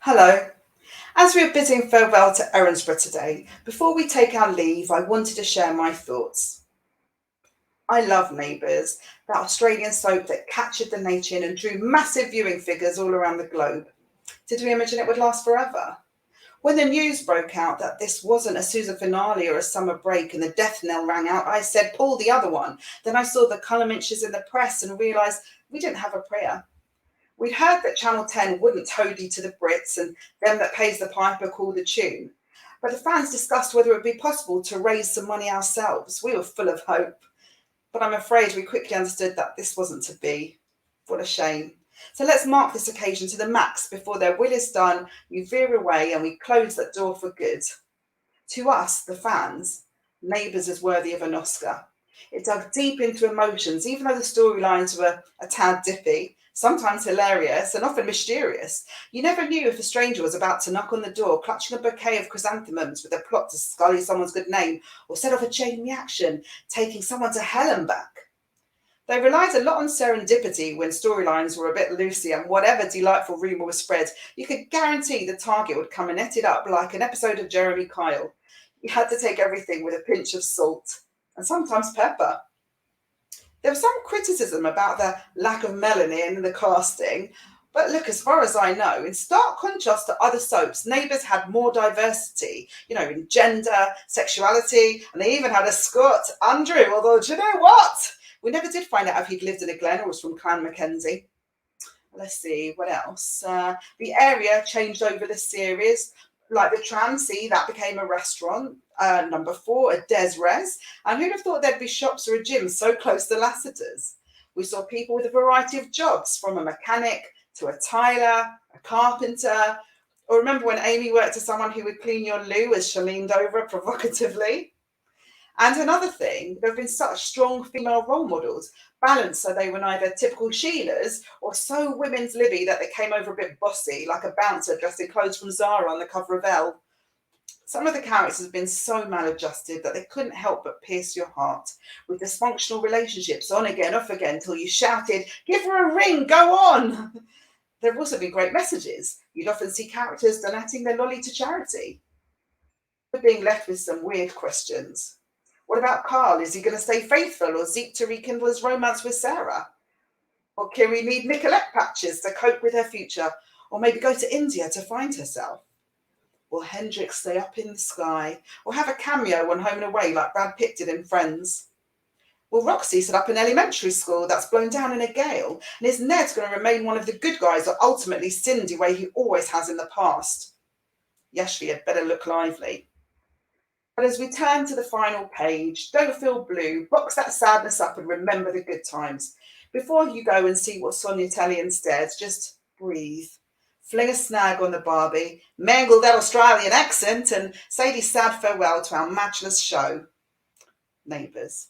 Hello. As we are bidding farewell to Erinsborough today, before we take our leave, I wanted to share my thoughts. I love Neighbours, that Australian soap that captured the nation and drew massive viewing figures all around the globe. Did we imagine it would last forever? When the news broke out that this wasn't a season finale or a summer break and the death knell rang out, I said, pull the other one. Then I saw the colour inches in the press and realised we didn't have a prayer. We'd heard that Channel 10 wouldn't toady to the Brits and them that pays the piper call the tune. But the fans discussed whether it would be possible to raise some money ourselves. We were full of hope. But I'm afraid we quickly understood that this wasn't to be. What a shame. So let's mark this occasion to the max before their will is done, you veer away and we close that door for good. To us, the fans, Neighbours is worthy of an Oscar. It dug deep into emotions, even though the storylines were a tad dippy, sometimes hilarious and often mysterious. You never knew if a stranger was about to knock on the door, clutching a bouquet of chrysanthemums with a plot to sully someone's good name, or set off a chain reaction, taking someone to hell and back. They relied a lot on serendipity when storylines were a bit loosey, and whatever delightful rumour was spread, you could guarantee the target would come and net it up like an episode of Jeremy Kyle. You had to take everything with a pinch of salt and sometimes pepper. There was some criticism about the lack of melanin in the casting, but look, as far as I know, in stark contrast to other soaps, Neighbours had more diversity, in gender, sexuality, and they even had a Scot, Andrew, although, do you know what? We never did find out if he'd lived in a glen or was from Clan Mackenzie. Let's see, what else? The area changed over the series, like the tram, see, that became a restaurant. Number 4, a Des Res. And who'd have thought there'd be shops or a gym so close to Lassiter's? We saw people with a variety of jobs, from a mechanic to a tiler, a carpenter. Or remember when Amy worked as someone who would clean your loo, as she leaned over provocatively? And another thing, there have been such strong female role models, balanced so they were neither typical Sheilas or so women's Libby that they came over a bit bossy, like a bouncer dressed in clothes from Zara on the cover of Elle. Some of the characters have been so maladjusted that they couldn't help but pierce your heart, with dysfunctional relationships on again, off again, till you shouted, give her a ring, go on! There have also been great messages. You'd often see characters donating their lolly to charity. We're being left with some weird questions. What about Carl? Is he going to stay faithful or seek to rekindle his romance with Sarah? Or Kiri need Nicolette patches to cope with her future? Or maybe go to India to find herself? Will Hendrik stay up in the sky? Or have a cameo on Home and Away like Brad Pitt did in Friends? Will Roxy set up an elementary school that's blown down in a gale? And is Ned going to remain one of the good guys or ultimately sin the way he always has in the past? Yashvi had better look lively. But as we turn to the final page, don't feel blue, box that sadness up and remember the good times. Before you go and see what Sonia Telly instead, just breathe. Fling a snag on the Barbie, mangle that Australian accent, and say the sad farewell to our matchless show. Neighbours.